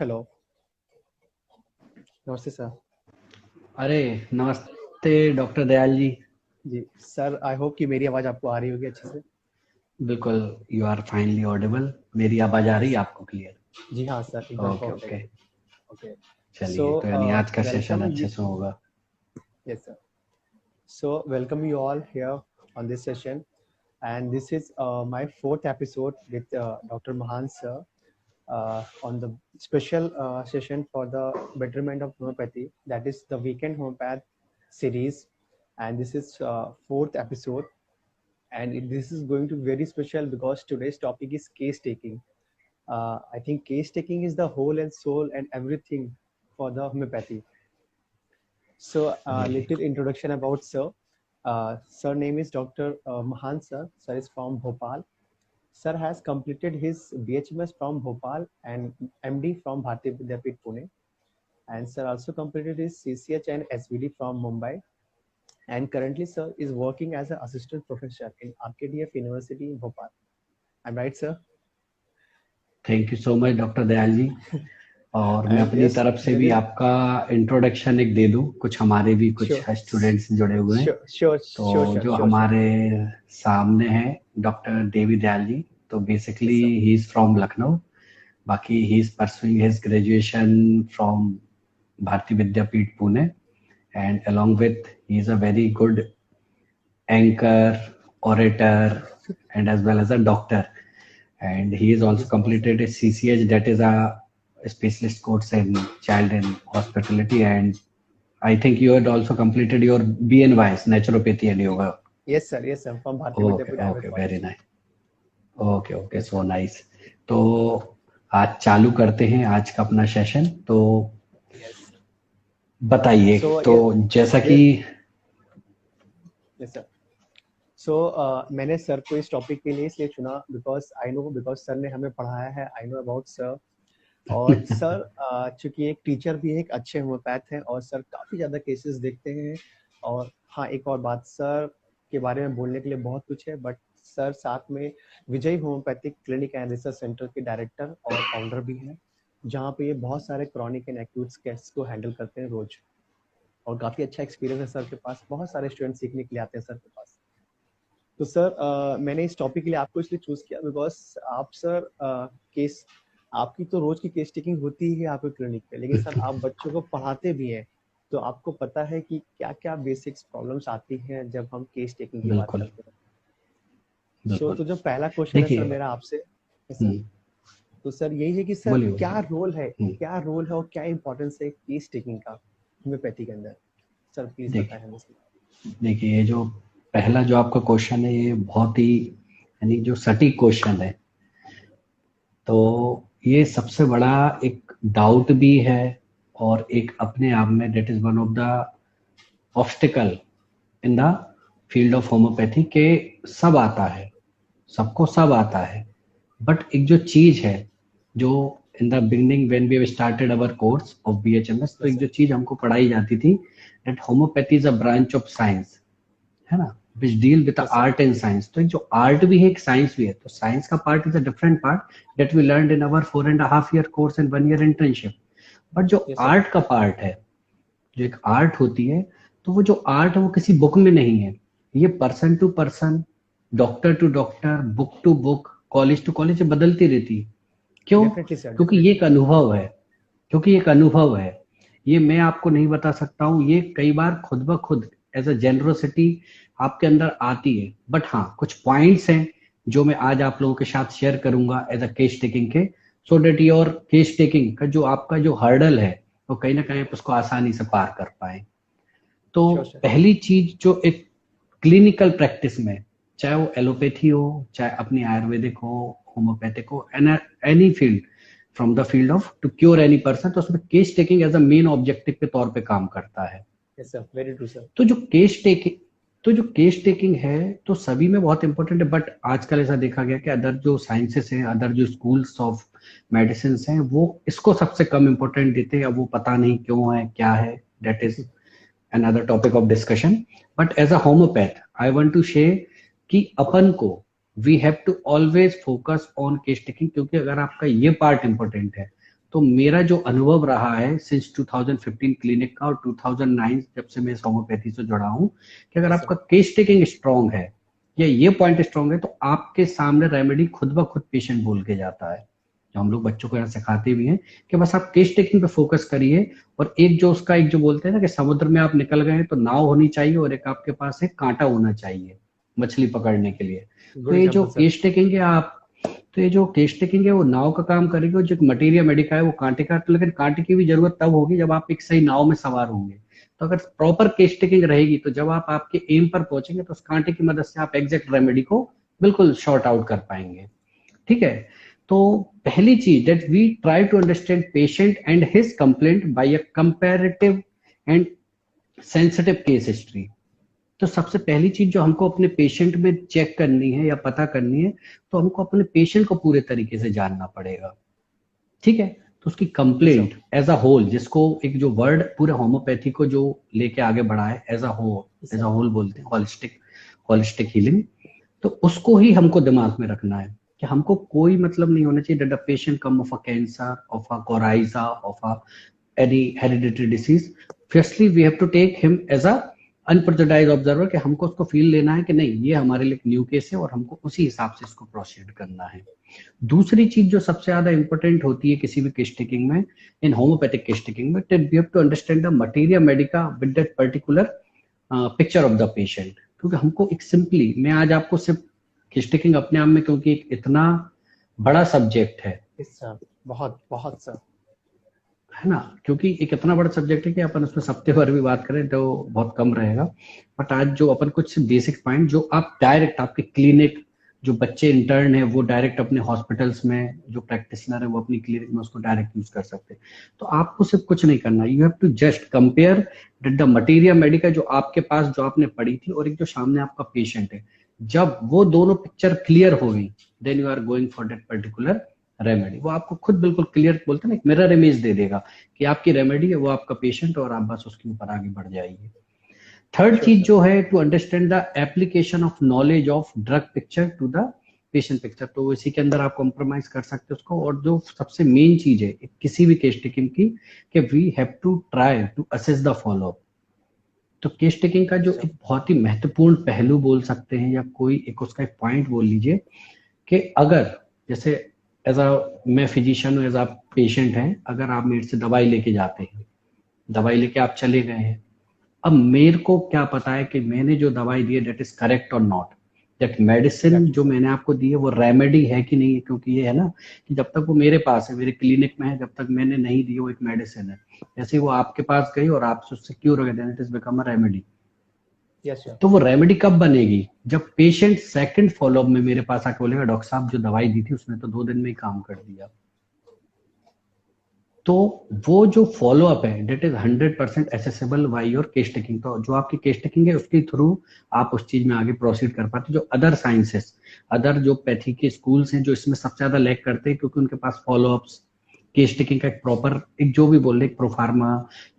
Hello. नमस्ते sir. अरे नमस्ते डॉक्टर दयाल जी। जी सर, आई होप कि मेरी आवाज़ आपको आ रही होगी अच्छे से। बिल्कुल, यू आर फाइनली ऑडिबल। मेरी आवाज आ रही यस। है आपको क्लियर? जी हाँ सर, एकदम ओके परफेक्ट। ओके। ओके। सो चलिए, तो यानी आज का सेशन वेलकम अच्छे यू। से होगा। Yes sir. So welcome you all here on this session, and this is my fourth episode with Dr. Mahan sir on the special session for the betterment of homeopathy, that is the weekend homeopath series, and this is fourth episode, and this is going to be very special because today's topic is case taking. I think case taking is the whole and soul and everything for the homeopathy. So, really little introduction about sir. Sir name is Dr. Mahan sir. Sir is from Bhopal. Sir has completed his BHMS from Bhopal and MD from Bharati Vidyapeeth Pune. And sir also completed his CCH and SVD from Mumbai. And currently, sir is working as an assistant professor in RKDF University in Bhopal. I'm right, sir? Thank you so much doctor Dayal ji. और मैं And अपनी yes, तरफ से there भी is आपका introduction एक दे दूं। कुछ हमारे भी कुछ sure, स्टूडेंट्स जुड़े हुए हैं। sure, sure, तो sure, sure, जो sure, sure. हमारे सामने हैं डॉक्टर देवी दयाल जी, तो Yes, basically sir. He is from Lucknow. बाकी he is pursuing his graduation from Bharati Vidyapeeth Pune, and along with he is a very good anchor, orator, and as well as a doctor. And he has Thank you also so much, sir. completed a CCH, that is a specialist course in child and hospitality. And I think you had also completed your BNYs, naturopathy and yoga. Yes, sir. Yes, sir. From Bharati Okay, Vidyapeeth Ayurveda okay, very College. nice. Okay okay, Yes, so sir. Nice. तो आज चालू करते हैं आज का अपना session. तो Yes. बताइए। So, तो जैसा कि yes, yes, sir. सो मैंने सर को इस टॉपिक के लिए इसलिए चुना बिकॉज सर ने हमें पढ़ाया है। I know about sir. और सर चूंकि एक टीचर भी है, एक अच्छे होम्योपैथ हैं, और सर काफ़ी ज़्यादा केसेस देखते हैं। और हाँ, एक और बात, सर के बारे में बोलने के लिए बहुत कुछ है, बट सर साथ में Vijay homeopathic clinic and research centre के डायरेक्टर और फाउंडर भी हैं, जहाँ पे ये बहुत सारे क्रॉनिक एंड एक्यूट केस को हैंडल करते हैं रोज। और काफ़ी अच्छा एक्सपीरियंस है सर के पास, बहुत सारे स्टूडेंट सीखने के लिए आते हैं सर के पास। तो सर मैंने इस टॉपिक के लिए आपको इसलिए चूज किया बिकॉज आप सर केस आपकी तो रोज की केस टेकिंग होती ही है आपके क्लिनिक पे, लेकिन सर आप बच्चों को पढ़ाते भी हैं, तो आपको पता है कि क्या क्या बेसिक्स प्रॉब्लम्स आती हैं जब हम केस टेकिंग की बात बिल्कुल करते हैं। बिल्कुल। तो जो पहला क्वेश्चन है सर देखिए। मेरा आपसे है सर, हम्म, तो सर यही है कि सर बोलिए बोलिए। क्या रोल है और क्या इंपॉर्टेंस है केस टेकिंग का होम्योपैथी के अंदर। सर प्लीज बताएं देखिए हमें इसमें। देखिए, ये जो पहला जो आपका क्वेश्चन है, ये बहुत ही यानी जो सटीक क्वेश्चन है। तो ये सबसे बड़ा एक डाउट भी है, और एक अपने आप में that is one of the obstacle in the field of homeopathy के। सब आता है, सबको सब आता है, बट एक जो चीज है जो in the beginning when we have started our course of BHMS, तो यस एक सर। जो चीज हमको पढ़ाई जाती थी, that homeopathy is a branch of science, है ना, which deal with yes sir. Art and science. तो एक जो आर्ट भी है, एक साइंस भी है। तो साइंस का part is a different part that we learn in our 4.5 year course and 1 year internship. But जो यस सर। आर्ट का पार्ट है, जो एक आर्ट होती है, तो वो जो आर्ट है वो किसी बुक में नहीं है। ये person to person, doctor to doctor, book to book, college to college बदलती रहती है। क्यों? डेफिनेटली सर, क्योंकि ये डेफिनेटली। एक अनुभव है। क्योंकि एक अनुभव है। ये मैं आपको नहीं बता सकता हूँ, ये कई बार खुद ब खुद एज अ जेनरोसिटी आपके अंदर आती है। बट हाँ, कुछ पॉइंट्स हैं जो मैं आज आप लोगों के साथ शेयर करूंगा एज अ केस टेकिंग के, सो डेट योर केस टेकिंग का जो आपका जो हर्डल है, वो कहीं ना कहीं आप उसको आसानी से पार कर पाए। तो श्योर सर। पहली चीज जो एक क्लिनिकल प्रैक्टिस में, चाहे वो एलोपैथी हो, चाहे अपनी आयुर्वेदिक हो, होम्योपैथिक हो, any field, from the field of to cure any person, तो उसमें case taking as a main objective के तौर पे काम करता है। Yes sir, very true sir. तो जो केस टेकिंग तो जो केस टेकिंग है, तो सभी में बहुत इंपॉर्टेंट है। बट आजकल ऐसा देखा गया कि अदर जो साइंसेस हैं, अदर जो स्कूल्स ऑफ मेडिसिन हैं, वो इसको सबसे कम इंपॉर्टेंट देते हैं। अब वो पता नहीं क्यों है, क्या है, that is another topic of discussion. But as a homeopath, I want to share कि अपन को we have to always focus on case taking, क्योंकि अगर आपका ये पार्ट इंपॉर्टेंट है, तो मेरा जो अनुभव रहा है सिंस 2015 क्लिनिक का और 2009 जब से मैं इस होम्योपैथी से जुड़ा हूँ, कि अगर आपका केस टेकिंग स्ट्रांग है या ये पॉइंट स्ट्रांग है, तो आपके सामने रेमेडी खुद ब खुद पेशेंट बोल के जाता है। जो हम लोग बच्चों को यहाँ सिखाते भी हैं कि बस आप केस टेकिंग पे फोकस करिए, और एक जो उसका एक जो बोलते हैं ना कि समुद्र में आप निकल गए तो नाव होनी चाहिए और एक आपके पास एक कांटा होना चाहिए मछली पकड़ने के लिए। तो गुड ये जो एग्जांपल सर। केस टेकिंग है आप, तो ये जो केस टेकिंग है वो नाव का काम करेगी, और जो मटेरिया मेडिका है वो कांटे का। तो लेकिन कांटे की भी जरूरत तब होगी जब आप एक सही नाव में सवार होंगे। तो अगर प्रॉपर केस टेकिंग रहेगी तो जब आप आपके एम पर पहुंचेंगे तो उस कांटे की मदद से आप एग्जैक्ट रेमेडी को बिल्कुल शॉर्ट आउट कर पाएंगे। ठीक है। तो पहली चीज that we try to understand patient and his complaint by a comparative and sensitive case history. तो सबसे पहली चीज जो हमको अपने पेशेंट में चेक करनी है या पता करनी है, तो हमको अपने पेशेंट को पूरे तरीके से जानना पड़ेगा। ठीक है। तो उसकी कंप्लेंट एज अ होल, जिसको एक जो वर्ड पूरे होम्योपैथी को जो लेके आगे बढ़ा है, एज अ होल बोलते हैं, होलिस्टिक हीलिंग। तो उसको ही हमको दिमाग में रखना है कि हमको कोई मतलब नहीं होना चाहिए that the patient come of a cancer, of a coryza, of a any hereditary disease. Firstly we have to take him as a unprejudiced observer, कि हमको उसको फील लेना है कि नहीं ये हमारे लिए न्यू केस है और हमको उसी हिसाब से इसको प्रोसीड करना है। दूसरी चीज जो सबसे ज्यादा इंपॉर्टेंट होती है किसी भी केस टेकिंग में, इन होम्योपैथिक केस टेकिंग में, we have to understand the materia medica with that particular picture of the patient. क्योंकि हमको एक सिंपली, मैं आज आपको सिर्फ केस टेकिंग अपने आप में, क्योंकि एक इतना बड़ा सब्जेक्ट है, सर बहुत बहुत सर। है ना, क्योंकि एक इतना बड़ा सब्जेक्ट है कि अपन उसमें सप्ते भर भी बात करें तो बहुत कम रहेगा। बट आज जो अपन कुछ बेसिक पॉइंट जो आप डायरेक्ट आपके क्लिनिक, जो बच्चे इंटर्न है वो डायरेक्ट अपने हॉस्पिटल्स में, जो प्रैक्टिशनर है वो अपनी क्लिनिक में उसको डायरेक्ट यूज कर सकते हैं। तो आपको सिर्फ कुछ नहीं करना, you have to just compare the materia medica जो आपके पास, जो आपने पढ़ी थी, और एक जो सामने आपका पेशेंट है। जब वो दोनों पिक्चर क्लियर हो गई, then you are going for that particular remedy. वो आपको खुद बिल्कुल क्लियर बोलते हैं ना, एक मिरर इमेज दे देगा कि आपकी रेमेडी है वो आपका पेशेंट, और आप बस उसके ऊपर आगे बढ़ जाइए। थर्ड चीज जो है, to understand the application of knowledge of drug picture to the patient picture. तो इसी के अंदर आप कॉम्प्रोमाइज कर सकते हो उसको। और जो सबसे मेन चीज है किसी भी केस टेकिंग की, कि we have to try to assess the followup. तो केस टेकिंग का जो एक बहुत ही महत्वपूर्ण पहलू बोल सकते हैं, या कोई एक उसका एक पॉइंट बोल लीजिए, कि अगर जैसे एज अ मैं फिजिशियन हूँ, एज अ पेशेंट है, अगर आप मेरे से दवाई लेके जाते हैं, दवाई लेके आप चले गए हैं, अब मेरे को क्या पता है कि मैंने जो दवाई दी है दैट इज करेक्ट और नॉट, दैट मेडिसिन जो मैंने आपको दी है वो रेमेडी है कि नहीं है। क्योंकि ये है ना कि जब तक वो मेरे पास है, मेरे क्लिनिक में है, जब तक मैंने नहीं दी वो एक मेडिसिन है। जैसे वो आपके पास गई और आपसे उससे क्योर हो गया, then it is become a remedy. तो वो रेमेडी कब बनेगी, जब पेशेंट सेकंड फॉलोअप में मेरे पास आके बोलेगा डॉक्टर साहब जो दवाई दी थी उसने तो 2 दिन में ही काम कर दिया। तो वो जो फॉलोअप है that is 100% assessable by your case taking. तो जो आपकी केस टेकिंग है उसके थ्रू आप उस चीज में आगे प्रोसीड कर पाते। जो अदर साइंसेस, अदर जो पैथी के स्कूल्स हैं जो इसमें सबसे ज्यादा लैक करते हैं, क्योंकि उनके पास फॉलोअप्स, केस टेकिंग का एक प्रॉपर एक जो भी बोल रहे प्रोफार्मा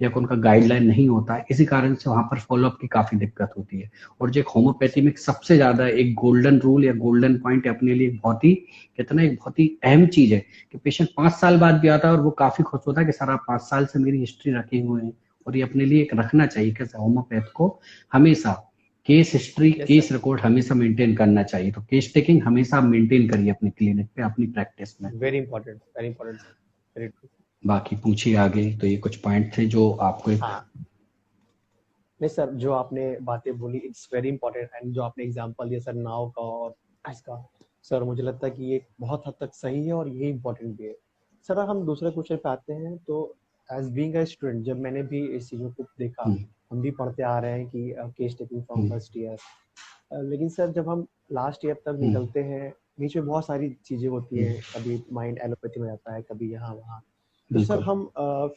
या उनका गाइडलाइन नहीं होता है, इसी कारण से वहां पर फॉलोअप की काफी दिक्कत होती है। और जो एक होम्योपैथी में सबसे ज्यादा एक गोल्डन रूल या गोल्डन पॉइंट अपने लिए बहुत ही, कितना एक बहुत ही अहम चीज है, कि पेशेंट 5 साल बाद भी आता है और वो काफी खुश होता है कि सर आप 5 साल से मेरी हिस्ट्री रखे हुए हैं। और ये अपने लिए एक रखना चाहिए कि होम्योपैथ को हमेशा केस हिस्ट्री, केस रिकॉर्ड हमेशा मेंटेन करना चाहिए। तो केस टेकिंग हमेशा मेंटेन करिए अपनी क्लिनिक पे, अपनी प्रैक्टिस में। Very important, very important sir, very true. बाकी पूछिए आगे। तो ये कुछ पॉइंट थे जो आपको एक, हाँ नहीं सर, जो आपने बातें बोली इट्स वेरी इंपॉर्टेंट, एंड जो आपने एग्जांपल दिया सर नाव का और इसका, सर मुझे लगता है कि ये बहुत हद तक सही है और ये इम्पोर्टेंट भी है। सर हम दूसरे क्वेश्चन पे आते हैं। तो एज बीइंग अ स्टूडेंट जब मैंने भी इस चीज़ों को देखा, हम भी पढ़ते आ रहे हैं कि case taking from first year, लेकिन सर जब हम लास्ट ईयर तक निकलते हैं, बीच में बहुत सारी चीज़ें होती हैं, कभी माइंड एलोपैथी में जाता है, कभी यहाँ वहाँ। तो सर हम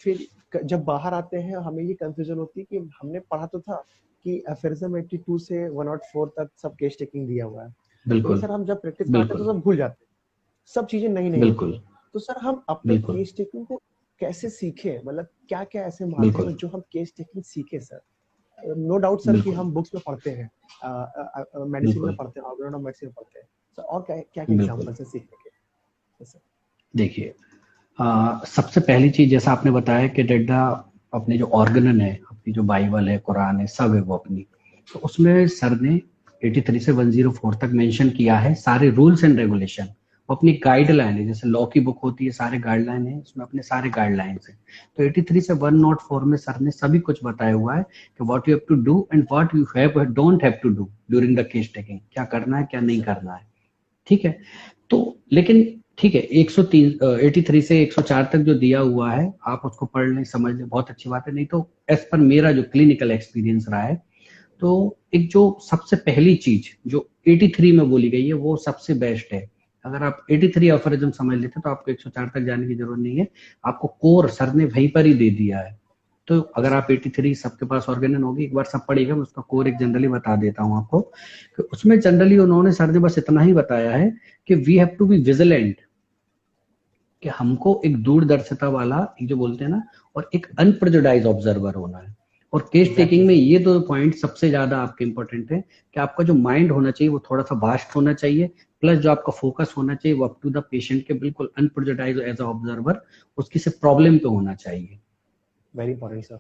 फिर जब बाहर आते हैं हमें ये कंफ्यूजन होती है कि हमने पढ़ा तो था कि एफेरिज्म 82 से 104 तक सब केस टेकिंग दिया हुआ है, लेकिन सर हम जब प्रैक्टिस करते हैं तो सब भूल जाते हैं, सब चीजें नई नई होती हैं। तो सर हम अपने केस टेकिंग को कैसे सीखें, मतलब क्या क्या ऐसे माध्यम है जो हम केस टेकिंग सीखे सर? नो डाउट सर कि हम बुक्स में पढ़ते हैं, मेडिसिन में पढ़ते हैं, ऑर्गेनोन ऑफ मेडिसिन पढ़ते हैं सर, और क्या क्या एग्जांपल्स हैं सीखने के? देखिए सबसे पहली चीज जैसा आपने बताया कि डेड्डा अपने जो ऑर्गनन है, अपनी जो बाइबल है, कुरान है, सब है वो अपनी, तो उसमें सर ने 83 से 104 तक मेंशन किया है सारे रूल्स एंड रेगुलेशन। वो अपनी गाइडलाइन है, जैसे लॉ की बुक होती है, सारे गाइडलाइन है, इसमें अपने सारे गाइडलाइंस है। तो 83 से 104 में सर ने सभी कुछ बताया हुआ है कि what you have to do and what you have don't have to do during the case taking, क्या करना है क्या नहीं करना है। ठीक है, तो लेकिन ठीक है, 103 83 से 104 तक जो दिया हुआ है आप उसको पढ़ लें, समझ लें, बहुत अच्छी बात है। नहीं तो एज पर मेरा जो क्लिनिकल एक्सपीरियंस रहा है, तो एक जो सबसे पहली चीज जो 83 में बोली गई है वो सबसे बेस्ट है। अगर आप 83 अफोरिज्म समझ लेते तो आपको 104 तक जाने की जरूरत नहीं है, आपको कोर सर ने वहीं पर ही दे दिया है। तो अगर आप 83 सबके पास ऑर्गेनन होगी, एक बार सब पढ़िएगा, मैं उसका कोर एक जनरली बता देता हूँ आपको कि उसमें जनरली उन्होंने सर ने बस इतना ही बताया है कि we have to be vigilant, कि हमको एक दूरदर्शिता वाला एक जो बोलते हैं ना, और एक अनप्रेजुडाइज ऑब्जर्वर होना है। और केस टेकिंग में ये दो पॉइंट सबसे ज्यादा आपके इंपॉर्टेंट है कि आपका जो माइंड होना चाहिए वो थोड़ा सा वास्ट होना चाहिए, प्लस जो आपका फोकस होना चाहिए वो अप टू द पेशेंट के बिल्कुल अनप्रेजुडाइज एज अ ऑब्जर्वर, उसकी सिर्फ प्रॉब्लम पे होना चाहिए। Very important sir.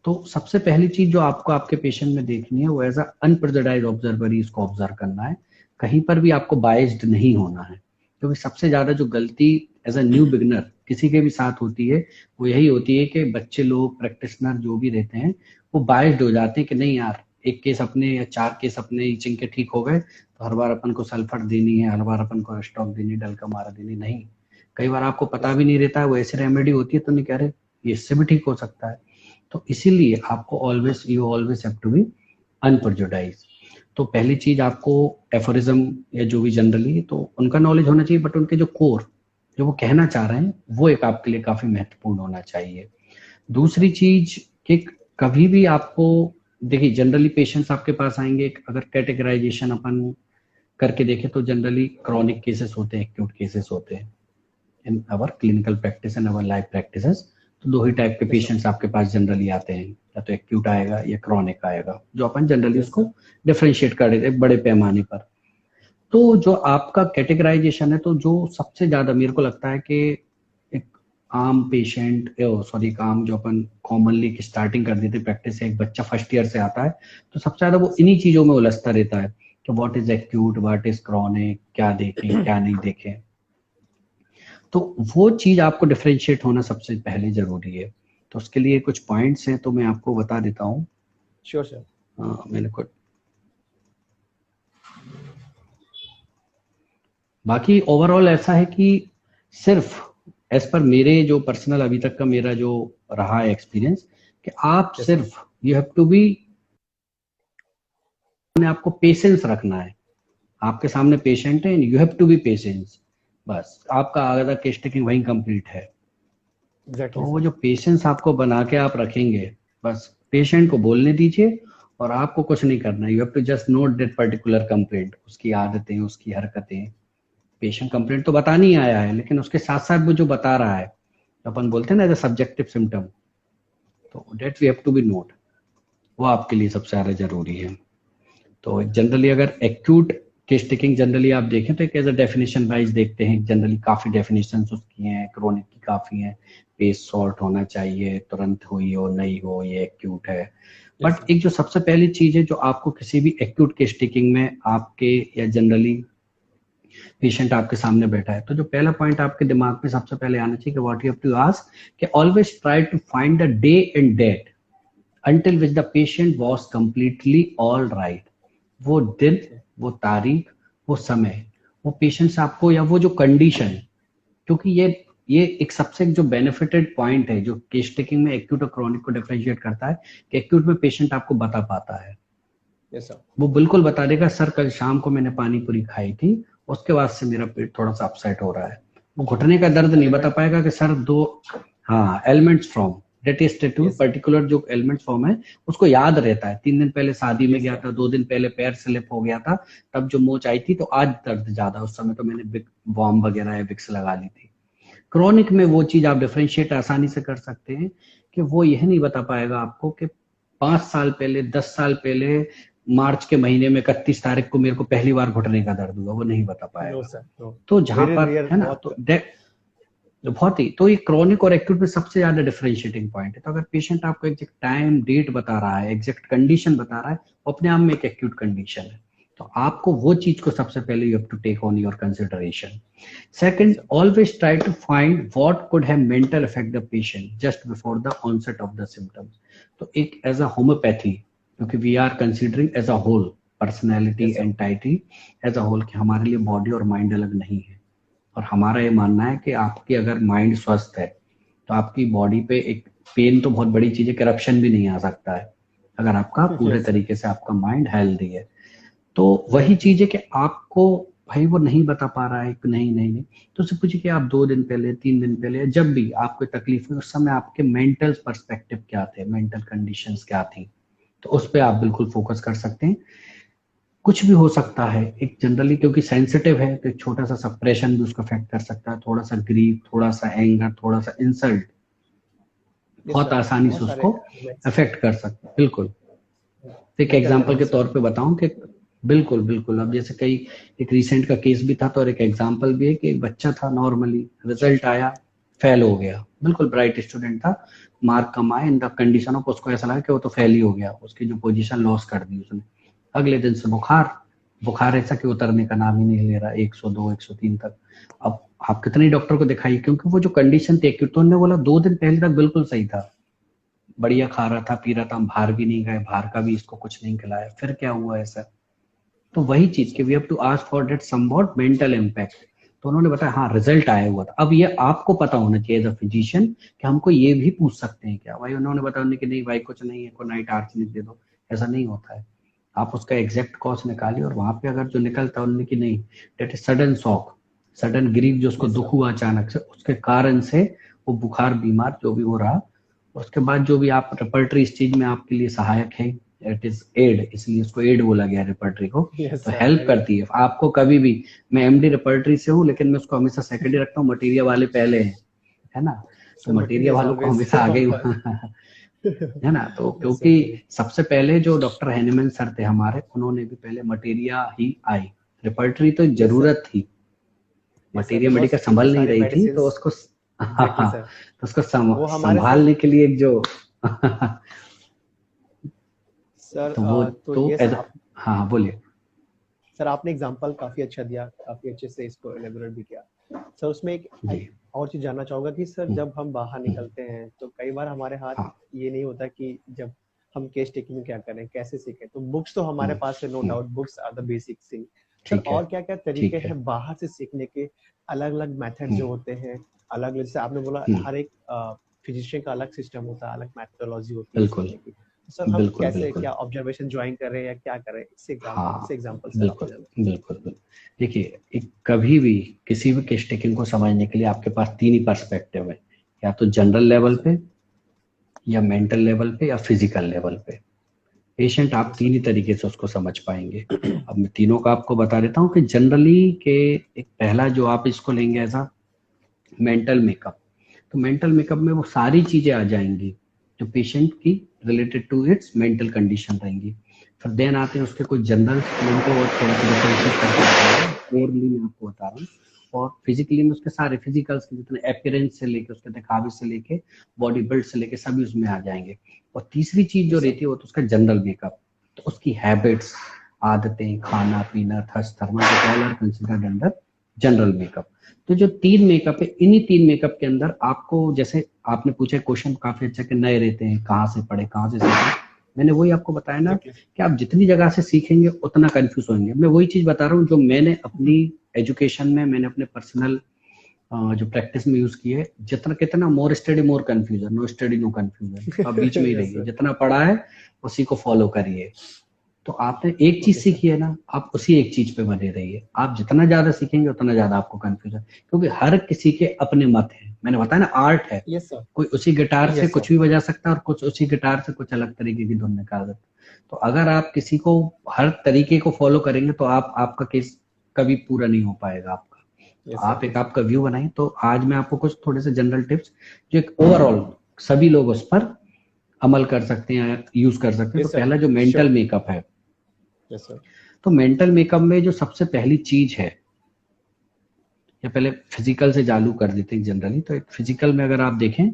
तो सबसे पहली चीज जो आपको आपके पेशेंट में देखनी है वो एज अ अनप्रेजुडाइज ऑब्जर्वर ही इसको ऑब्जर्व करना है। कहीं पर भी आपको बायस्ड नहीं होना है, क्योंकि सबसे ज्यादा जो गलती एज अ न्यू बिगनर किसी के भी साथ होती है वो यही होती है कि बच्चे लोग, प्रैक्टिशनर जो भी रहते हैं, वो बायस्ड हो जाते हैं कि नहीं यार, एक केस अपने या 4 केस अपने ईचिंग के ठीक हो गए तो हर बार अपन को सल्फर देनी है, हर बार अपन को स्टॉक देनी, डलका मारा देनी, नहीं। कई बार आपको पता भी नहीं रहता है, वो ऐसी रेमेडी होती है तो नहीं कह रहे ये इससे भी ठीक हो सकता है। तो इसीलिए आपको you always have to be unprejudiced. तो पहली चीज आपको एफोरिज्म या जो भी जनरली तो उनका नॉलेज होना चाहिए, बट उनके जो कोर जो वो कहना चाह रहे हैं वो एक आपके लिए काफी महत्वपूर्ण होना चाहिए। दूसरी चीज कि कभी भी आपको देखिए, जनरली पेशेंट्स आपके पास आएंगे, अगर कैटेगराइजेशन अपन करके देखें तो जनरली क्रॉनिक केसेस होते हैं, एक्यूट केसेस होते हैं in our clinical practice and our life practices. तो दो ही टाइप के पेशेंट्स आपके पास जनरली आते हैं, या तो एक्यूट आएगा या क्रॉनिक आएगा, जो अपन जनरली उसको डिफरेंशिएट कर देते हैं बड़े पैमाने पर। तो जो आपका कैटेगराइजेशन है, तो जो सबसे ज्यादा मेरे को लगता है कि एक आम पेशेंट, सॉरी एक आम जो अपन कॉमनली स्टार्टिंग कर देते प्रैक्टिस से, एक बच्चा फर्स्ट ईयर से आता है तो सबसे ज्यादा वो इन्हीं चीजों में उलझता रहता है कि what is acute, what is chronic, क्या देखें क्या नहीं देखें। तो वो चीज आपको डिफरेंशिएट होना सबसे पहले जरूरी है। तो उसके लिए कुछ पॉइंट्स हैं तो मैं आपको बता देता हूँ। Sure sir. मैंने कुछ बाकी ओवरऑल ऐसा है कि सिर्फ एज पर मेरे जो पर्सनल अभी तक का मेरा जो रहा है एक्सपीरियंस, कि आप सिर्फ यू हैव टू बी, आपको पेशेंस रखना है। आपके सामने पेशेंट है, you have to be patience, बस आपका आधा केस टेकिंग वहीं कंप्लीट है। तो वो जो पेशेंस आपको बना के आप रखेंगे, बस पेशेंट को बोलने दीजिए और आपको कुछ नहीं करना है। You have to just note that particular complaint, उसकी आदतें, उसकी हरकतें। पेशेंट कंप्लेंट तो बता नहीं आया है, लेकिन उसके साथ साथ वो जो बता रहा है, अपन बोलते हैं ना एज अ सब्जेक्टिव सिम्टम, तो that we have to be note, वो आपके लिए सबसे ज्यादा जरूरी है। तो जनरली अगर एक्यूट केस टेकिंग जनरली आप देखें तो एक एज अ डेफिनेशन वाइज देखते हैं, जनरली काफी डेफिनेशन उसकी हैं, क्रोनिक की काफी हैं, पेस शॉर्ट होना चाहिए, तुरंत हुई हो नहीं हो, ये एक्यूट है। बट एक जो सबसे पहली चीज है जो आपको किसी भी एक्यूट केस टेकिंग में आपके, या जनरली पेशेंट आपके सामने बैठा है, तो जो पहला पॉइंट आपके दिमाग में सबसे पहले आना चाहिए कि what you have to ask, कि always try to find the day and date until which the patient was completely all right। वो दिन, वो तारीख, वो समय, वो पेशेंट आपको, या वो जो कंडीशन, क्योंकि ये एक सबसे जो बेनिफिटेड पॉइंट है जो केस टेकिंग में एक्यूट और क्रॉनिक को डिफरेंशिएट करता है, कि एक्यूट में पेशेंट आपको बता पाता है। yes, sir। वो बिल्कुल बता देगा, सर कल शाम को मैंने पानी पूरी खाई थी, उसके बाद से मेरा पेट थोड़ा सा अपसेट हो रहा है। वो घुटने का दर्द नहीं बता पाएगा कि सर हाँ elements from that is to particular जो एलिमेंट्स फॉर्म है उसको याद रहता है। 3 दिन पहले शादी में गया था, 2 दिन पहले पैर स्लिप हो गया था, तब जो मोच आई थी, तो आज दर्द ज्यादा, उस समय तो मैंने वॉर्म वगैरह या विक्स लगा ली थी। क्रॉनिक में वो चीज आप डिफरेंशिएट आसानी से कर सकते हैं कि वो यह नहीं बता पाएगा आपको कि 5 साल पहले, 10 साल पहले मार्च के महीने में 31 तारीख को मेरे को पहली बार घुटने का दर्द हुआ, वो नहीं बता पाएगा। no, sir, no। तो जहां पर है ना, तो जो बहुत ही, तो ये क्रॉनिक और एक्यूट में सबसे ज्यादा डिफरेंशिएटिंग पॉइंट है। तो अगर पेशेंट आपको एग्जैक्ट टाइम डेट बता रहा है, एग्जैक्ट कंडीशन बता रहा है, वो अपने आप में एक एक्यूट कंडीशन है। तो आपको वो चीज को सबसे पहले you have to take on your consideration. Yes, second, sir. Always try to find what could have mental affect the patient just before the onset of the symptoms. तो एक एज अ होम्योपैथी, क्योंकि we are considering as a whole personality Yes, sir. Entity as a whole, कि हमारे लिए body और mind अलग नहीं है। और हमारा ये मानना है कि आपकी अगर माइंड स्वस्थ है तो आपकी बॉडी पे एक पेन तो बहुत बड़ी चीज है, करप्शन भी नहीं आ सकता है अगर आपका पूरे Yes, sir. तरीके से आपका माइंड हेल्दी है। तो वही Mhm. चीज है कि आपको भाई वो नहीं बता पा रहा है कि नहीं नहीं नहीं, तो उससे पूछिए कि आप 2 दिन पहले, 3 दिन पहले, या जब भी आपको तकलीफ हुई उस समय आपके मेंटल पर्सपेक्टिव क्या थे, मेंटल कंडीशंस क्या थी, तो उस पर आप बिल्कुल फोकस कर सकते हैं। कुछ भी हो सकता है, एक जनरली क्योंकि सेंसिटिव है तो एक छोटा सा सप्रेशन भी उसको अफेक्ट कर सकता है, थोड़ा सा ग्रीफ, थोड़ा सा एंगर, थोड़ा सा इंसल्ट Yes, बहुत sir. आसानी से बहुत सारे उसको elements अफेक्ट कर सकता है। बिल्कुल। एक mental एग्जांपल के levels, तौर sir. पे बताऊं कि बिल्कुल बिल्कुल, अब जैसे कई, एक रिसेंट का केस भी था तो, और एक एग्जांपल भी है कि एक बच्चा था, नॉर्मली रिजल्ट आया, फेल हो गया, बिल्कुल ब्राइट स्टूडेंट था, मार्क कम आए, इन द कंडीशन ऑफ उसको ऐसा लगा कि वो तो फेल ही हो गया, उसकी जो पोजीशन लॉस कर दी उसने। अगले दिन से बुखार, बुखार ऐसा कि उतरने का नाम ही नहीं ले रहा, 102 103 तक। अब आप कितने डॉक्टर को दिखाइए, क्योंकि वो जो कंडीशन थी, तो उन्होंने बोला 2 दिन पहले तक बिल्कुल सही था, बढ़िया खा रहा था, पी रहा था, हम बाहर भी नहीं गए, बाहर का भी इसको कुछ नहीं खिलाया, फिर क्या हुआ ऐसा। तो वही चीज कि we have to ask for that somewhat mental impact. तो उन्होंने बताया हाँ रिजल्ट आया हुआ था। अब ये आपको पता होना चाहिए एज अ फिजिशियन कि हमको ये भी पूछ सकते हैं क्या, भाई उन्होंने बताया कि नहीं भाई कुछ नहीं है, को नाइट आर्सेनिक दे दो, ऐसा नहीं होता है। आप उसका एग्जैक्ट कॉज निकालिए, और वहां पे अगर जो निकलता है उन्होंने कि नहीं, that is sudden shock, sudden grief, जो उसको Yes, दुख sir. हुआ अचानक से, उसके कारण से वो बुखार, बीमार जो भी हो रहा, उसके बाद जो भी आप रेपर्टरी इस चीज में आपके लिए सहायक है, इट इज एड, इसलिए उसको एड बोला गया रेपर्टरी को। Yes, तो sir. हेल्प Very करती है आपको कभी भी। मैं एमडी रेपर्टरी से हूँ, लेकिन मैं उसको हमेशा सेकेंडरी रखता हूँ, मटेरियल वाले पहले हैं, है ना। तो so मटेरियल material is वालों को always हमेशा आगे ही on है ना। तो Yes, sir. क्योंकि सबसे पहले जो डॉक्टर हैनीमैन सर थे हमारे, उन्होंने भी पहले मटेरिया ही आई, रेपर्टरी तो Yes, sir. जरूरत थी, Yes, sir. Materia Because Medica इतने संभल नहीं सारे रही थी, तो medicines, उसको exactly, sir. तो उसको वो हमारे सर, संभालने के लिए एक जो सर तो वो, तो तो ये एज, आप, हाँ हाँ बोलिए। सर आपने एग्जांपल काफी अच्छा दिया, काफी अच्छे से इसको एलेबोरेट भी किया। सर उसमें एक जी। और चीज जानना चाहूंगा कि सर हम्म, जब हम बाहर हम्म, निकलते हैं तो कई बार हमारे हाथ हाँ। ये नहीं होता कि जब हम केस टेकिंग में क्या करें, कैसे सीखें। तो बुक्स तो हमारे हम्म, पास है, no hmm, doubt books are the basic thing. Sir ठीक है। और क्या क्या तरीके ठीक है। हैं बाहर से सीखने के, अलग अलग मेथड हम्म, जो होते हैं, अलग जैसे आपने बोला हम्म, हर एक फिजिशियन का अलग सिस्टम होता है, अलग मैथोलॉजी होती है बिल्कुल सीखने की। तो सर हम बिल्कुल कैसे, बिल्कुल। क्या ऑब्जर्वेशन ज्वाइन करें या क्या करें, इससे हाँ एग्जांपल सर आप बिल्कुल मुझे। बिल्कुल बिल्कुल। देखिए, एक कभी भी किसी भी केस टेकिंग को समझने के लिए आपके पास 3 ही पर्सपेक्टिव है, या तो जनरल लेवल यस सर। पे, या मेंटल लेवल पे, या फिजिकल लेवल पे। पेशेंट आप यस 3 सर। ही तरीके से उसको समझ पाएंगे। अब मैं तीनों का आपको बता देता हूँ कि जनरली के, एक पहला जो आप इसको लेंगे ऐसा मेंटल मेकअप। तो मेंटल मेकअप में वो सारी चीजें आ जाएंगी जो पेशेंट की related to its mental condition रहेंगी। फिर देन आते हैं उसके कुछ जनरल, उनको और थोड़ा सा डिफरेंशिएट करके बताऊंगा, ओरली मैं आपको बता रहा हूँ। और फिजिकली में उसके सारे फिजिकल्स के जितने अपीयरेंस से लेके, उसके दिखावे से लेके, बॉडी बिल्ड से लेके, सभी उसमें आ जाएंगे। और तीसरी चीज जो यस सर। रहती है वो तो उसका जनरल मेकअप, तो उसकी हैबिट्स, आदतें, खाना पीना, thirst, thermal, all are considered under general makeup. तो जो 3 मेकअप है, इन्हीं 3 मेकअप के अंदर आपको, जैसे आपने पूछा क्वेश्चन काफी अच्छा कि नए रहते हैं, कहाँ से पढ़े, कहाँ से सीखे, मैंने वही आपको बताया ना एग्जैक्टली। कि आप जितनी जगह से सीखेंगे उतना कंफ्यूज होंगे। मैं वही चीज बता रहा हूँ जो मैंने अपनी एजुकेशन में, मैंने अपने पर्सनल जो प्रैक्टिस में यूज की है। जितना कितना more study more confusion, no study no confusion, तो आप बीच में ही यस रहिए, सर। जितना पढ़ा है उसी को फॉलो करिए। तो आपने एक चीज ओके सर। सीखी है ना, आप उसी एक चीज पे बने रहिए। आप जितना ज्यादा सीखेंगे उतना ज्यादा आपको कंफ्यूजन, क्योंकि हर किसी के अपने मत हैं। मैंने बताया ना, आर्ट है, यस सर। कोई उसी गिटार से यस कुछ सर। भी बजा सकता है, और कुछ उसी गिटार से कुछ अलग तरीके की धुन निकाल सकता है। तो अगर आप किसी को हर तरीके को फॉलो करेंगे तो आप, आपका केस कभी पूरा नहीं हो पाएगा आपका। तो यस सर। आप एक आपका व्यू बनाएं। तो आज मैं आपको कुछ थोड़े से जनरल टिप्स, जो एक ओवरऑल सभी लोग उस पर अमल कर सकते हैं, यूज कर सकते हैं। तो यस सर। पहला जो मेंटल श्योर। मेकअप है, यस सर। तो मेंटल मेकअप में जो सबसे पहली चीज है या पहले फिजिकल से चालू कर देते हैं जनरली। तो एक फिजिकल में अगर आप देखें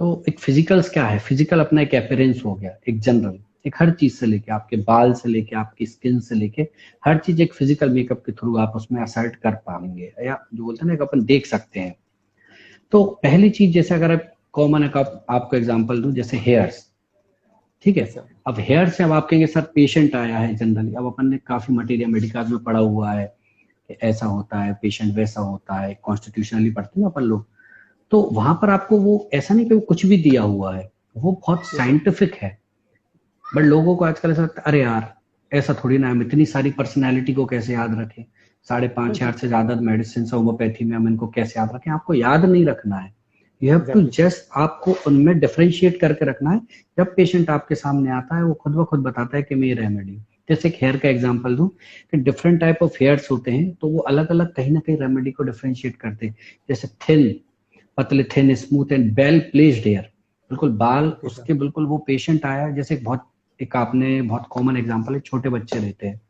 तो एक फिजिकल्स क्या है, फिजिकल अपना एक अपीयरेंस हो गया, एक जनरल, एक हर चीज से लेके आपके बाल से लेके आपकी स्किन से लेके हर चीज एक फिजिकल मेकअप के थ्रू आप उसमें असर्ट कर पाएंगे, या जो बोलते हैं ना, एक अपन देख सकते हैं। तो पहली चीज, जैसे अगर आप कॉमन एक आपको एग्जांपल दूं, जैसे हेयर्स, ठीक है। अब हेयर से अब आप कहेंगे सर पेशेंट आया है जनरली, अब अपन ने काफी मटेरियल मेडिकल में पढ़ा हुआ है कि ऐसा होता है, पेशेंट वैसा होता है, कॉन्स्टिट्यूशनली पढ़ते हैं ना अपन लोग। तो वहां पर आपको वो ऐसा नहीं कि वो कुछ भी दिया हुआ है, वो बहुत साइंटिफिक है। बट लोगों को आजकल ऐसा लगता है अरे यार ऐसा थोड़ी ना, हम इतनी सारी पर्सनैलिटी को कैसे याद रखें, 5,500 से ज्यादा मेडिसिन होम्योपैथी में, हम इनको कैसे याद रखें। आपको याद नहीं रखना है, यू हैव टू जस्ट, आपको उनमें डिफरेंशिएट करके रखना है। जब पेशेंट आपके सामने आता है वो खुद ब खुद बताता है कि मैं ये रेमेडी, जैसे एक हेयर का एग्जांपल दूं कि डिफरेंट टाइप ऑफ हेयर्स होते हैं, तो वो अलग अलग कहीं ना कहीं रेमेडी को डिफरेंशिएट करते हैं। जैसे थिन, पतले, thin, smooth and well placed hair, बिल्कुल बाल उसके बिल्कुल, वो पेशेंट आया जैसे बहुत, एक आपने बहुत कॉमन एग्जांपल है, छोटे बच्चे रहते हैं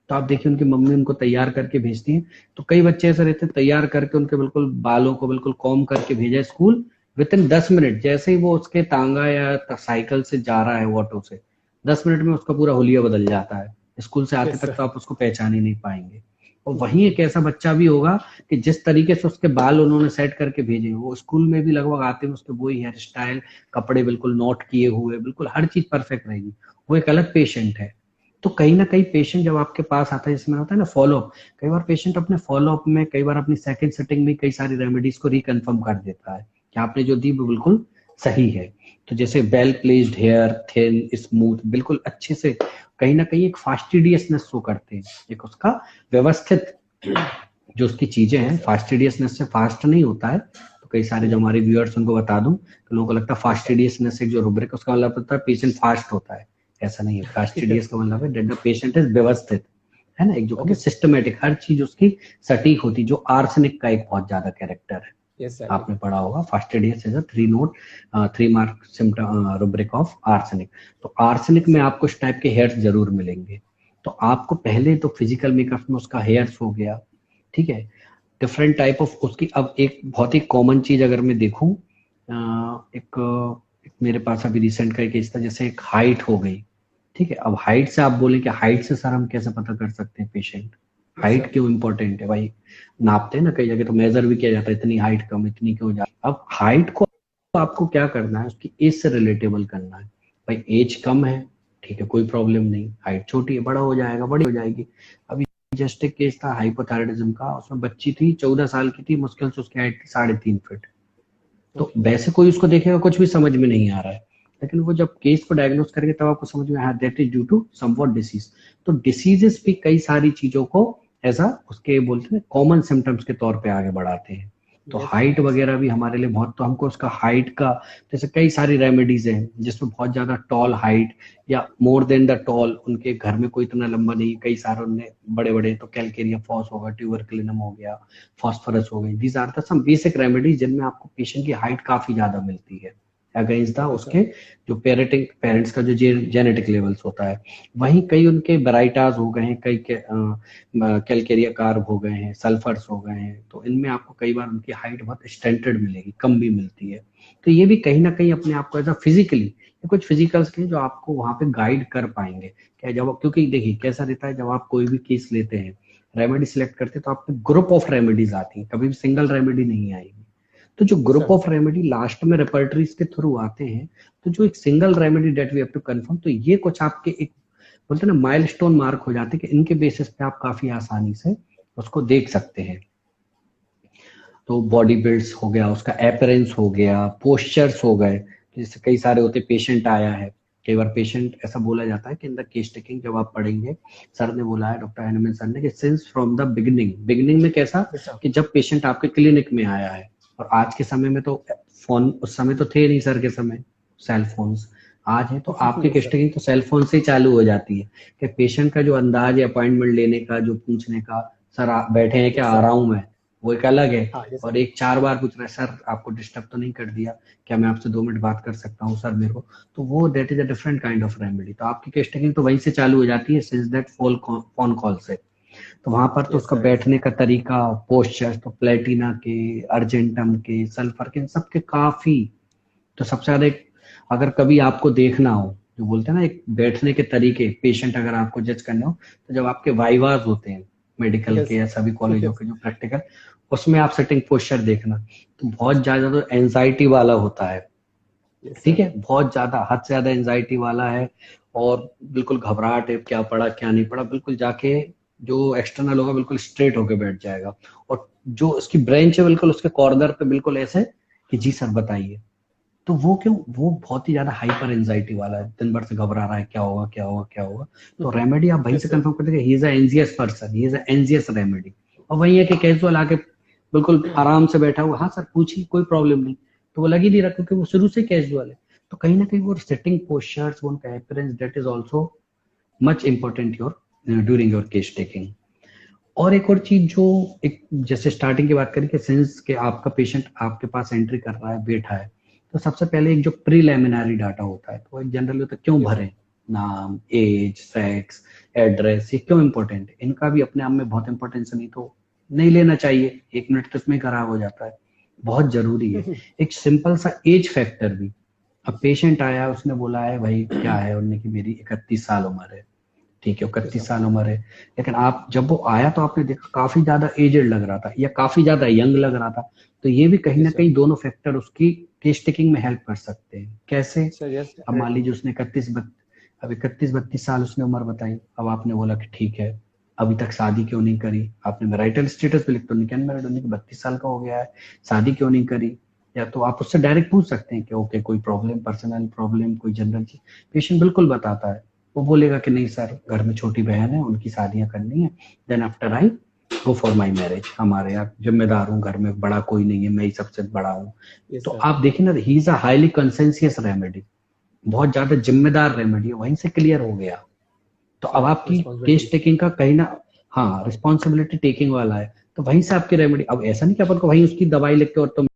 तो आप देखिए उनकी मम्मी उनको तैयार करके भेजती है, तो कई बच्चे ऐसे रहते हैं तैयार करके उनके बिल्कुल बालों को बिल्कुल कॉम करके भेजा स्कूल, विद इन 10 मिनट जैसे ही वो उसके तांगा या साइकिल से जा रहा है ऑटो से, 10 मिनट में उसका पूरा हुलिया बदल जाता है। स्कूल से आते तक तो आप उसको पहचान ही नहीं पाएंगे। और वहीं एक ऐसा बच्चा भी होगा कि जिस तरीके से उसके बाल उन्होंने सेट करके भेजे, वो स्कूल में भी लगभग आते हैं उसके वही हेयर स्टाइल, कपड़े बिल्कुल नोट किए हुए, बिल्कुल हर चीज परफेक्ट रहेगी, वो एक अलग पेशेंट है। तो कहीं ना कहीं पेशेंट जब आपके पास आता है, जिसमें होता है ना फॉलोअप, कई बार पेशेंट अपने फॉलोअप में, कई बार अपनी सेकंड सिटिंग में कई सारी रेमेडीज को रिकन्फर्म कर देता है कि आपने जो दी वो बिल्कुल सही है। तो जैसे well placed hair, thin, smooth, बिल्कुल अच्छे से, कहीं ना कहीं एक फास्टिडियसनेस शो करते हैं, एक उसका व्यवस्थित जो उसकी चीजें हैं, फास्टिडियसनेस से फास्ट नहीं होता है। तो कई सारे जो हमारे व्यूअर्स उनको बता दूं, तो लोगों को लगता है फास्टिडियसनेस एक जो रुब्रिक, उसका मतलब होता है पेशेंट फास्ट होता है, ऐसा नहीं है। फास्टिडियस का मतलब है दैट द पेशेंट इज व्यवस्थित, है ना, एक जो कहते हैं सिस्टमेटिक, हर चीज उसकी सटीक होती, जो आर्सेनिक का एक बहुत ज्यादा कैरेक्टर है। आपने पढ़ा होगा fastidious is a 3 mark symptom rubric of arsenic. तो आर्सेनिक में आपको इस टाइप के हेयर्स जरूर मिलेंगे। तो आपको पहले तो फिजिकल मेकअप में उसका हेयर्स हो गया, ठीक है, डिफरेंट टाइप ऑफ उसकी। अब एक बहुत ही कॉमन चीज अगर मैं देखूं, एक मेरे पास अभी रिसेंट का एक केस था, जैसे एक हाइट हो गई, ठीक है। अब हाइट से आप बोले कि हाइट से सर हम कैसे पता कर सकते हैं पेशेंट, हाइट क्यों इंपॉर्टेंट है भाई, नापते हैं ना कई जगह तो मेजर भी किया जाता है, इतनी हाइट कम, इतनी क्यों जाती। अब हाइट को आपको क्या करना है, उसकी एज से रिलेटेबल करना है। भाई एज कम है, ठीक है, कोई प्रॉब्लम नहीं, हाइट छोटी है, बड़ा हो जाएगा, बड़ी हो जाएगी। अभी जस्ट एक केस था हाइपोथायराइडिज्म का, उसमें बच्ची थी 14 साल की थी, मुश्किल से उसकी हाइट थी 3.5 फीट। तो वैसे कोई उसको देखेगा कुछ भी समझ में नहीं आ रहा है, लेकिन वो जब केस को डायग्नोस करेंगे तब आपको समझ में आया that is due to somewhat disease. तो डिसीजेस भी कई सारी चीजों को ऐसा उसके बोलते हैं कॉमन सिम्टम्स के तौर पे आगे बढ़ाते हैं। तो हाइट वगैरह भी हमारे लिए बहुत, तो हमको उसका हाइट का, जैसे कई सारी रेमेडीज हैं जिसमें बहुत ज्यादा टॉल हाइट या मोर देन द टॉल, उनके घर में कोई इतना लंबा नहीं, कई सारे उनने बड़े बड़े, तो कैलकेरिया फॉस होगा, ट्यूबरकुलिनम हो गया, फॉस्फोरस हो गई, these are the some basic remedies जिनमें आपको पेशेंट की हाइट काफी ज्यादा मिलती है अगेंस्ट द उसके जो पेरेंट्स का जो जेनेटिक लेवल्स होता है। वहीं कई उनके वेराइटाज हो गए हैं, कई कैलकेरिया कार्ब हो गए हैं, सल्फर्स हो गए हैं, तो इनमें आपको कई बार उनकी हाइट बहुत स्टैंडर्ड मिलेगी, कम भी मिलती है। तो ये भी कहीं ना कहीं अपने आप को एज फिजिकली, कुछ फिजिकल्स के जो आपको वहां पे गाइड कर पाएंगे क्या, जब, क्योंकि देखिए कैसा रहता है, जब आप कोई भी केस लेते हैं, रेमेडी सिलेक्ट करते हैं, तो आपके ग्रुप ऑफ रेमेडीज आती है, कभी भी सिंगल रेमेडी नहीं आएगी। तो जो ग्रुप ऑफ रेमेडी लास्ट में रेपर्टरीज के थ्रू आते हैं, तो जो एक single remedy that we have to confirm, तो ये कुछ आपके एक बोलते हैं ना माइलस्टोन मार्क हो जाते हैं कि इनके बेसिस पे आप काफी आसानी से उसको देख सकते हैं। तो बॉडी बिल्ड्स हो गया, उसका अपीयरेंस हो गया, पोस्चर्स हो गए, जैसे कई सारे होते, पेशेंट आया है, कई बार पेशेंट ऐसा बोला जाता है कि इन द केस टेकिंग जब आप पढ़ेंगे, सर ने बोला है, डॉक्टर हैनमन सर ने, कि सिंस फ्रॉम द बिगिनिंग में कैसा कि जब पेशेंट आपके क्लिनिक में आया है, और आज के समय में तो फोन, उस समय तो थे नहीं सर के समय सेल फोन्स, आज है, तो आपकी केस टेकिंग तो सेल फोन से ही चालू हो जाती है कि पेशेंट का जो अंदाज है अपॉइंटमेंट लेने का, जो पूछने का, सर आप बैठे हैं क्या, आ रहा हूं मैं, वो एक अलग है। और एक 4 बार पूछ रहा है, सर आपको डिस्टर्ब तो नहीं कर दिया, क्या मैं आपसे 2 मिनट बात कर सकता हूँ सर मेरे को, तो वो that is a different kind of remedy. तो आपकी केस टेकिंग तो वहीं से चालू हो जाती है, सिंस दैट फोन कॉल से। तो वहां पर तो यस उसका सर, यस बैठने सर। का तरीका, पोस्चर तो प्लेटिना के, अर्जेंटम के, सल्फर के, सबके काफी। तो सबसे ज्यादा अगर कभी आपको देखना हो, जो बोलते हैं ना एक बैठने के तरीके, पेशेंट अगर आपको जज करने हो, तो जब आपके वाइवाज होते हैं मेडिकल के यस या सभी कॉलेजों यस के जो प्रैक्टिकल, उसमें आप सिटिंग पोस्चर देखना, तो बहुत ज्यादा तो एंजाइटी वाला होता है। यस ठीक सर। है, बहुत ज्यादा, हद से ज्यादा एंजाइटी वाला है। और बिल्कुल घबराहट है, क्या पढ़ा क्या नहीं पढ़ा, बिल्कुल जाके जो एक्सटर्नल होगा बिल्कुल स्ट्रेट होके बैठ जाएगा। और जो उसकी ब्रेंच है बिल्कुल उसके कॉर्नर पे बिल्कुल ऐसे कि जी सर बताइए। तो वो क्यों, वो बहुत ही ज्यादा हाइपर एंजाइटी वाला है, दिन भर से घबरा रहा है, क्या होगा क्या होगा क्या होगा। तो रेमेडी आप वहीं से यस सर। कंफर्म कर देंगे, he is anxious person, he is anxious remedy. और वही है कि कैजुअल आके बिल्कुल आराम से बैठा हुआ, हाँ सर पूछिए कोई प्रॉब्लम नहीं, तो वो लग ही नहीं रहा क्योंकि वो शुरू से कैजुअल है। तो कहीं ना कहीं वो सिटिंग पोस्चर्स, उनका appearance, that is also much important your during your case taking. और एक और चीज जो, एक जैसे स्टार्टिंग की बात करें कि सिंस के आपका पेशेंट आपके पास एंट्री कर रहा है, बैठा है, तो सबसे पहले एक जो प्रीलिमिनरी डाटा होता है, तो एक जनरली होता है क्यों यस भरे, सर। नाम, एज, सेक्स, एड्रेस, ये क्यों इंपॉर्टेंट है, इनका भी अपने आप में बहुत इंपॉर्टेंस, नहीं तो नहीं लेना चाहिए, 1 मिनट तो इसमें खराब हो जाता है, बहुत जरूरी है। एक सिंपल सा एज फैक्टर भी, अब पेशेंट आया उसने बोला है भाई क्या है, उन्होंने कि मेरी 31 साल उम्र है, ठीक है, यस 31 सर। साल उम्र है। लेकिन आप जब वो आया तो आपने देखा काफी ज्यादा एजेड लग रहा था या काफी ज्यादा यंग लग रहा था। तो ये भी कहीं ना यस सर। कहीं दोनों फैक्टर उसकी केस टेकिंग में हेल्प कर सकते हैं। कैसे? सर यस अब मान डेफिनेटली। लीजिए उसने अब 31-32 साल उसने उम्र बताई, अब आपने बोला कि ठीक है, अभी तक शादी क्यों नहीं करी, आपने मैरिटल स्टेटस पे लिख तो नहीं, मैरिड होने के 32 साल का हो गया है, शादी क्यों नहीं करी। या तो आप उससे डायरेक्ट पूछ सकते हैं कि ओके कोई प्रॉब्लम, पर्सनल प्रॉब्लम, कोई जनरल चीज, पेशेंट बिल्कुल बताता है। वो बोलेगा कि नहीं सर, घर में छोटी बहन है, उनकी शादियां करनी है, then after I go for my marriage, हमारे यहाँ जिम्मेदार हूँ, घर में बड़ा कोई नहीं है, मैं ही सबसे बड़ा हूँ। यस तो सर। आप देखिए ना, he is a highly conscientious remedy, बहुत ज्यादा जिम्मेदार रेमेडी है, वहीं से क्लियर हो गया। तो अब सर आपकी केस रिस्पॉन्सिबिलिटी। टेकिंग का कहीं ना, हाँ रिस्पॉन्सिबिलिटी टेकिंग वाला है, तो वहीं से आपकी रेमेडी। अब ऐसा नहीं कि अपन को वहीं उसकी दवाई लिख के और तो